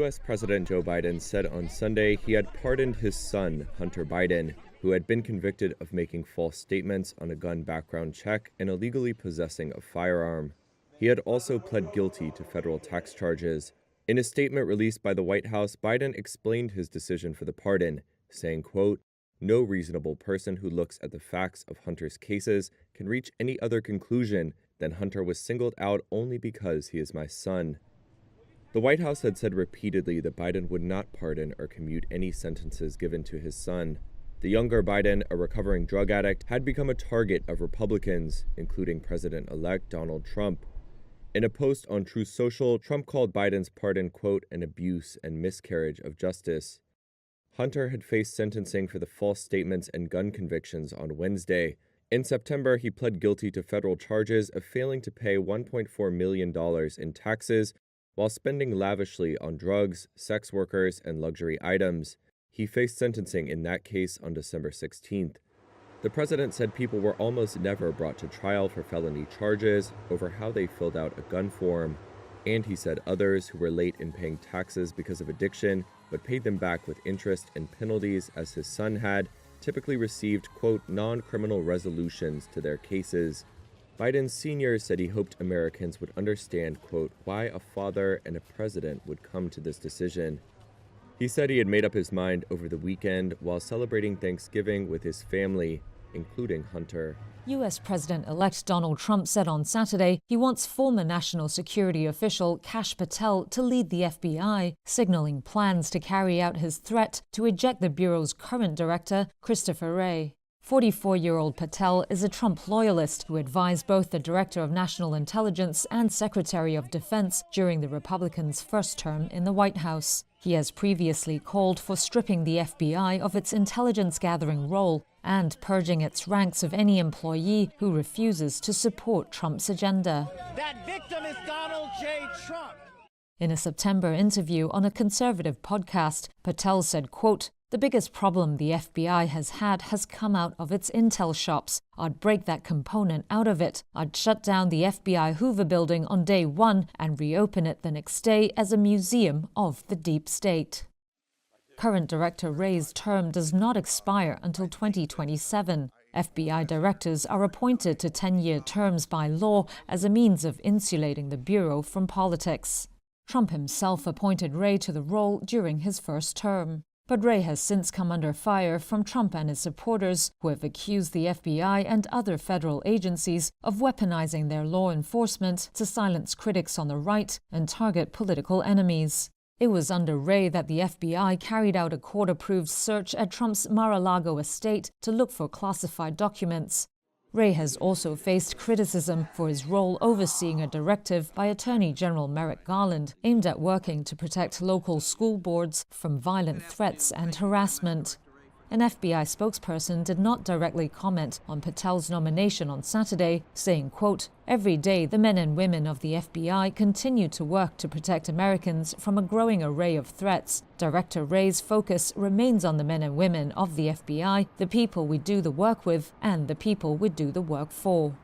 U.S. President Joe Biden said on Sunday he had pardoned his son, Hunter Biden, who had been convicted of making false statements on a gun background check and illegally possessing a firearm. He had also pled guilty to federal tax charges. In a statement released by the White House, Biden explained his decision for the pardon, saying, quote, "No reasonable person who looks at the facts of Hunter's cases can reach any other conclusion than Hunter was singled out only because he is my son." The White House had said repeatedly that Biden would not pardon or commute any sentences given to his son. The younger Biden, a recovering drug addict, had become a target of Republicans, including President-elect Donald Trump. In a post on Truth Social, Trump called Biden's pardon, quote, "an abuse and miscarriage of justice." Hunter had faced sentencing for the false statements and gun convictions on Wednesday. In September, he pled guilty to federal charges of failing to pay $1.4 million in taxes while spending lavishly on drugs, sex workers, and luxury items. He faced sentencing in that case on December 16th. The president said people were almost never brought to trial for felony charges over how they filled out a gun form. And he said others who were late in paying taxes because of addiction but paid them back with interest and penalties as his son had, typically received, quote, "non-criminal resolutions to their cases." Biden Sr. said he hoped Americans would understand, quote, "why a father and a president would come to this decision." He said he had made up his mind over the weekend while celebrating Thanksgiving with his family, including Hunter. U.S. President-elect Donald Trump said on Saturday he wants former national security official Kash Patel to lead the FBI, signaling plans to carry out his threat to eject the Bureau's current director, Christopher Wray. 44-year-old Patel is a Trump loyalist who advised both the Director of National Intelligence and Secretary of Defense during the Republicans' first term in the White House. He has previously called for stripping the FBI of its intelligence-gathering role and purging its ranks of any employee who refuses to support Trump's agenda. That victim is Donald J. Trump. In a September interview on a conservative podcast, Patel said, quote, "The biggest problem the FBI has come out of its intel shops. I'd break that component out of it. I'd shut down the FBI Hoover building on day one and reopen it the next day as a museum of the deep state." Current Director Wray's term does not expire until 2027. FBI directors are appointed to 10-year terms by law as a means of insulating the Bureau from politics. Trump himself appointed Wray to the role during his first term. But Wray has since come under fire from Trump and his supporters, who have accused the FBI and other federal agencies of weaponizing their law enforcement to silence critics on the right and target political enemies. It was under Wray that the FBI carried out a court-approved search at Trump's Mar-a-Lago estate to look for classified documents. Wray has also faced criticism for his role overseeing a directive by Attorney General Merrick Garland aimed at working to protect local school boards from violent threats and harassment. An FBI spokesperson did not directly comment on Patel's nomination on Saturday, saying, quote, "Every day the men and women of the FBI continue to work to protect Americans from a growing array of threats. Director Wray's focus remains on the men and women of the FBI, the people we do the work with, and the people we do the work for."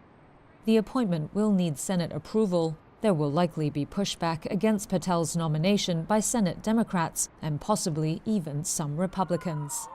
The appointment will need Senate approval. There will likely be pushback against Patel's nomination by Senate Democrats and possibly even some Republicans.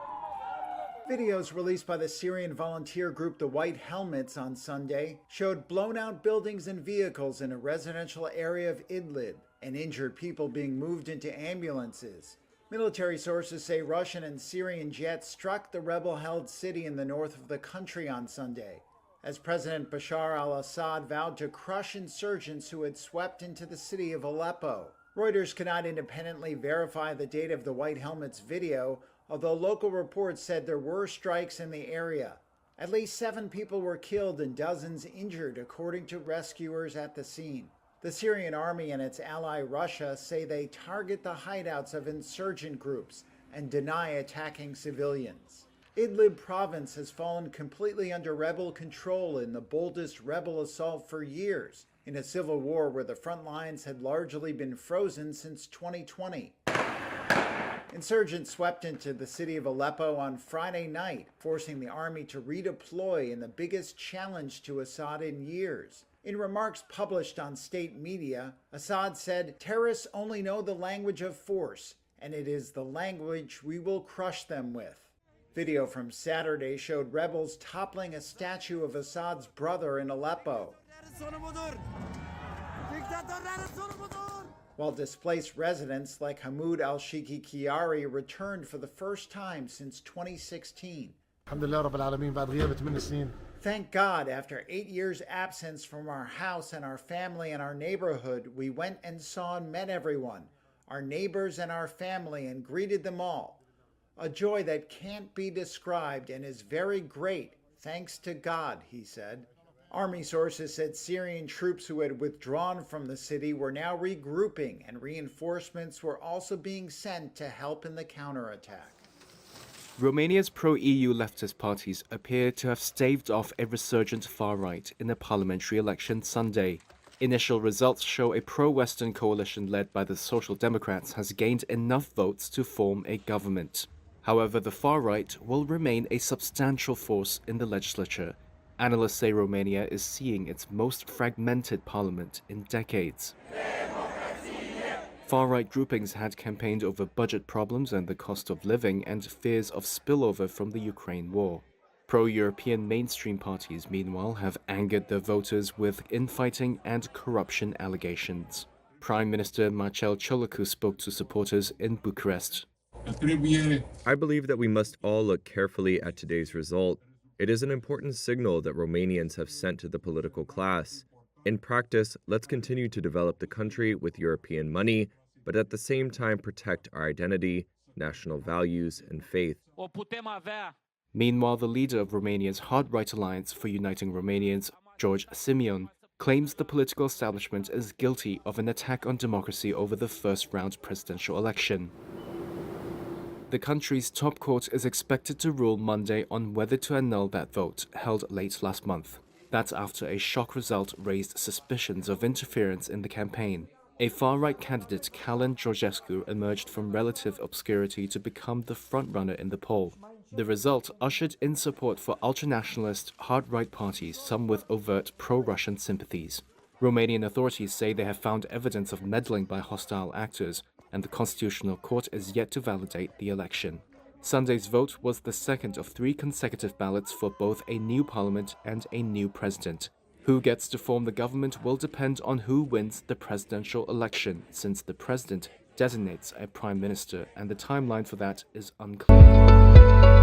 Videos released by the Syrian volunteer group the White Helmets on Sunday showed blown-out buildings and vehicles in a residential area of Idlib and injured people being moved into ambulances. Military sources say Russian and Syrian jets struck the rebel-held city in the north of the country on Sunday, as President Bashar al-Assad vowed to crush insurgents who had swept into the city of Aleppo. Reuters cannot independently verify the date of the White Helmets video, although local reports said there were strikes in the area. At least 7 people were killed and dozens injured, according to rescuers at the scene. The Syrian army and its ally Russia say they target the hideouts of insurgent groups and deny attacking civilians. Idlib province has fallen completely under rebel control in the boldest rebel assault for years, in a civil war where the front lines had largely been frozen since 2020. Insurgents swept into the city of Aleppo on Friday night, forcing the army to redeploy in the biggest challenge to Assad in years. In remarks published on state media, Assad said, "Terrorists only know the language of force, and it is the language we will crush them with." Video from Saturday showed rebels toppling a statue of Assad's brother in Aleppo, while displaced residents like Hamoud al-Shiki Kiari returned for the first time since 2016. Thank God, after 8 years' absence from our house and our family and our neighborhood, we went and saw and met everyone, our neighbors and our family, and greeted them all. A joy that can't be described and is very great, thanks to God, he said. Army sources said Syrian troops who had withdrawn from the city were now regrouping, and reinforcements were also being sent to help in the counterattack. Romania's pro-EU leftist parties appear to have staved off a resurgent far-right in the parliamentary election Sunday. Initial results show a pro-Western coalition led by the Social Democrats has gained enough votes to form a government. However, the far-right will remain a substantial force in the legislature. Analysts say Romania is seeing its most fragmented parliament in decades. Far-right groupings had campaigned over budget problems and the cost of living and fears of spillover from the Ukraine war. Pro-European mainstream parties, meanwhile, have angered their voters with infighting and corruption allegations. Prime Minister Marcel Ciolacu spoke to supporters in Bucharest. I believe that we must all look carefully at today's result. It is an important signal that Romanians have sent to the political class. In practice, let's continue to develop the country with European money, but at the same time protect our identity, national values, and faith. Meanwhile, the leader of Romania's hard-right alliance for uniting Romanians, George Simeon, claims the political establishment is guilty of an attack on democracy over the first-round presidential election. The country's top court is expected to rule Monday on whether to annul that vote, held late last month. That's after a shock result raised suspicions of interference in the campaign. A far-right candidate, Călin Georgescu, emerged from relative obscurity to become the frontrunner in the poll. The result ushered in support for ultranationalist, hard-right parties, some with overt pro-Russian sympathies. Romanian authorities say they have found evidence of meddling by hostile actors, and the Constitutional Court is yet to validate the election. Sunday's vote was the second of 3 consecutive ballots for both a new parliament and a new president. Who gets to form the government will depend on who wins the presidential election, since the president designates a prime minister, and the timeline for that is unclear.